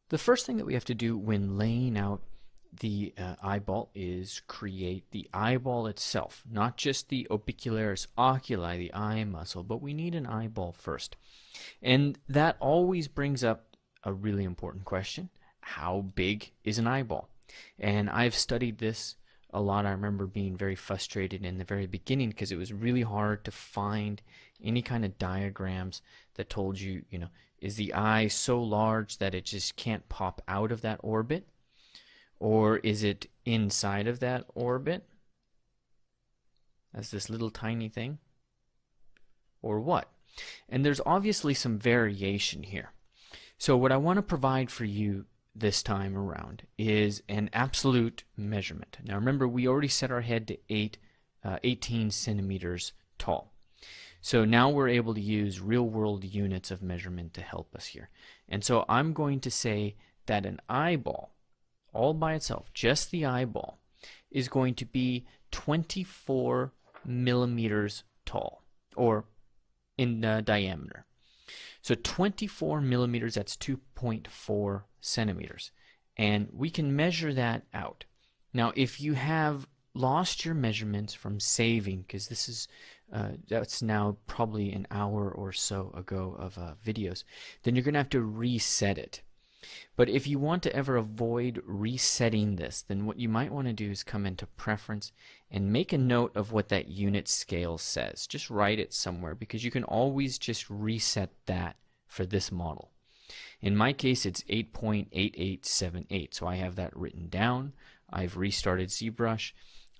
The first thing that we have to do when laying out the eyeball is create the eyeball itself, not just the orbicularis oculi, the eye muscle, but we need an eyeball first. And that always brings up a really important question. How big is an eyeball? And I've studied this a lot. I remember being very frustrated in the very beginning because it was really hard to find any kind of diagrams that told you, is the eye so large that it just can't pop out of that orbit? Or is it inside of that orbit as this little tiny thing? Or what? And there's obviously some variation here. So what I want to provide for you this time around is an absolute measurement. Now remember, we already set our head to 18 centimeters tall. So now we're able to use real-world units of measurement to help us here. And so I'm going to say that an eyeball, all by itself, just the eyeball, is going to be 24 millimeters tall, or in diameter. So 24 millimeters, that's 2.4 centimeters. And we can measure that out. Now, if you have lost your measurements from saving, because this is that's now probably an hour or so ago of videos, then you're going to have to reset it. But if you want to ever avoid resetting this, then what you might want to do is come into Preference and make a note of what that unit scale says. Just write it somewhere because you can always just reset that for this model. In my case, it's 8.8878, so I have that written down. I've restarted ZBrush.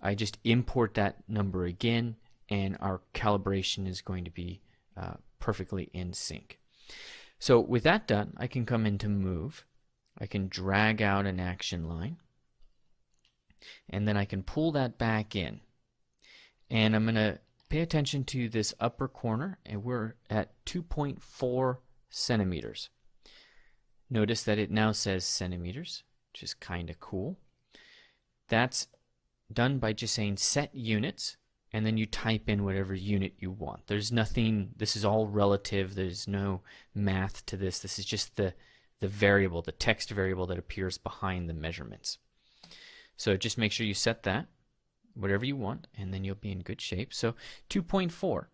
I just import that number again, and our calibration is going to be perfectly in sync. So with that done, I can come into Move. I can drag out an action line, and then I can pull that back in. And I'm going to pay attention to this upper corner, and we're at 2.4 centimeters. Notice that it now says centimeters, which is kind of cool. That's done by just saying set units, and then you type in whatever unit you want. There's nothing, this is all relative, there's no math to this. This is just the variable, the text variable that appears behind the measurements. So just make sure you set that, whatever you want, and then you'll be in good shape. So 2.4.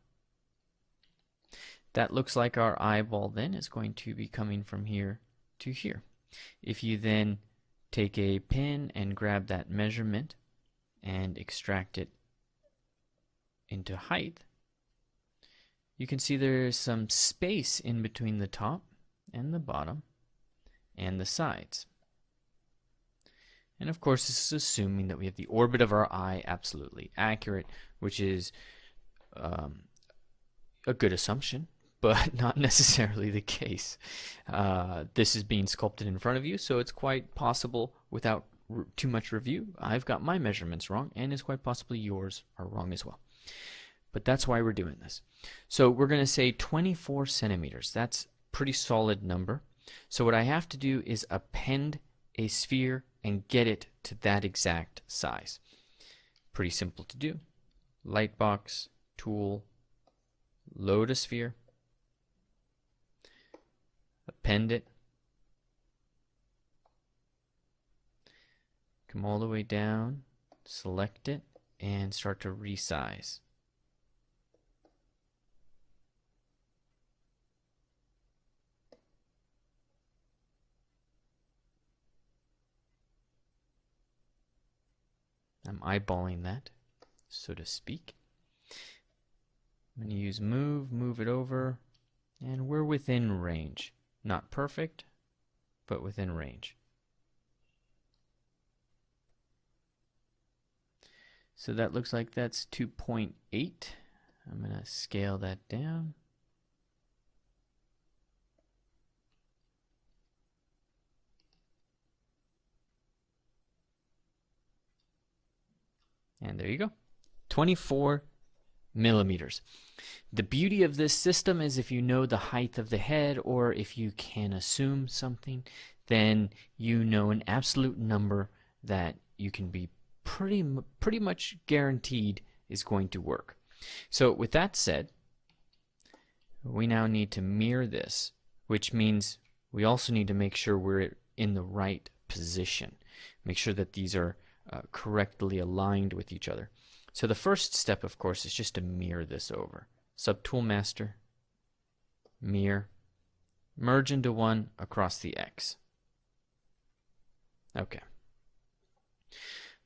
That looks like our eyeball then is going to be coming from here to here. If you then take a pen and grab that measurement and extract it into height, you can see there's some space in between the top and the bottom and the sides. And of course, this is assuming that we have the orbit of our eye absolutely accurate, which is a good assumption, but not necessarily the case. This is being sculpted in front of you, so it's quite possible, without too much review, I've got my measurements wrong, and it's quite possibly yours are wrong as well. But that's why we're doing this. So we're going to say 24 centimeters. That's a pretty solid number. So what I have to do is append a sphere and get it to that exact size. Pretty simple to do. Lightbox, tool, load a sphere, append it, come all the way down, select it, and start to resize. I'm eyeballing that, so to speak. I'm going to use move it over, and we're within range. Not perfect, but within range. So that looks like that's 2.8. I'm going to scale that down. And there you go. 24 millimeters. The beauty of this system is if you know the height of the head, or if you can assume something, then you know an absolute number that you can be pretty much guaranteed is going to work. So with that said, we now need to mirror this, which means we also need to make sure we're in the right position. Make sure that these are correctly aligned with each other. So the first step, of course, is just to mirror this over. Subtool Master, Mirror, merge into one across the X. Okay.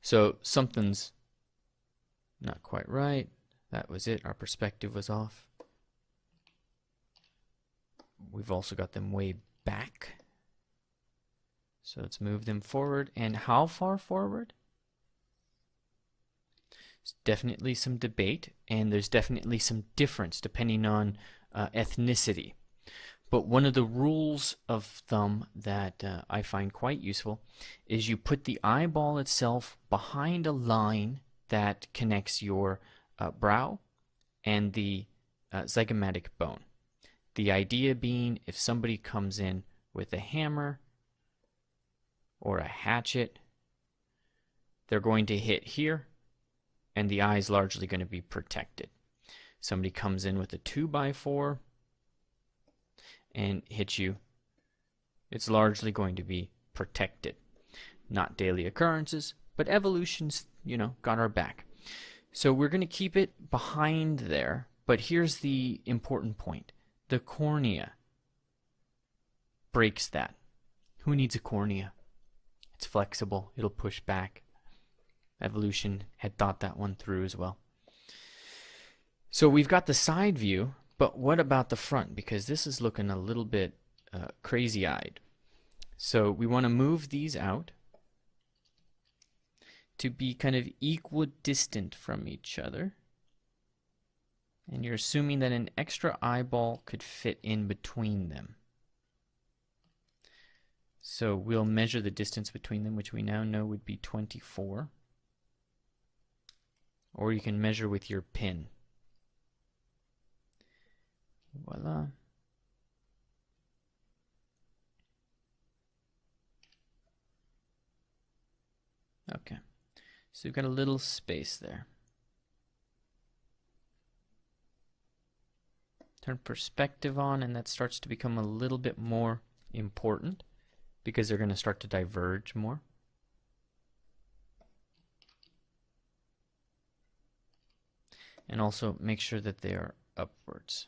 So something's not quite right. That was it. Our perspective was off. We've also got them way back. So let's move them forward. And how far forward? There's definitely some debate, and there's definitely some difference depending on ethnicity. But one of the rules of thumb that I find quite useful is you put the eyeball itself behind a line that connects your brow and the zygomatic bone. The idea being, if somebody comes in with a hammer or a hatchet, they're going to hit here, and the eye is largely going to be protected. Somebody comes in with a 2x4 and hits you, it's largely going to be protected. Not daily occurrences, but evolution's, got our back. So we're going to keep it behind there, but here's the important point. The cornea breaks that. Who needs a cornea? It's flexible. It'll push back. Evolution had thought that one through as well. So we've got the side view, but what about the front? Because this is looking a little bit crazy-eyed. So we want to move these out to be kind of equidistant from each other. And you're assuming that an extra eyeball could fit in between them. So we'll measure the distance between them, which we now know would be 24. Or you can measure with your pin. Voila. Okay. So we've got a little space there. Turn perspective on, and that starts to become a little bit more important because they're going to start to diverge more. And also make sure that they are upwards.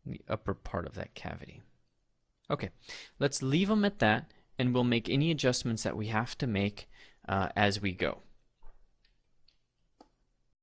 The upper part of that cavity. Okay, let's leave them at that, and we'll make any adjustments that we have to make as we go.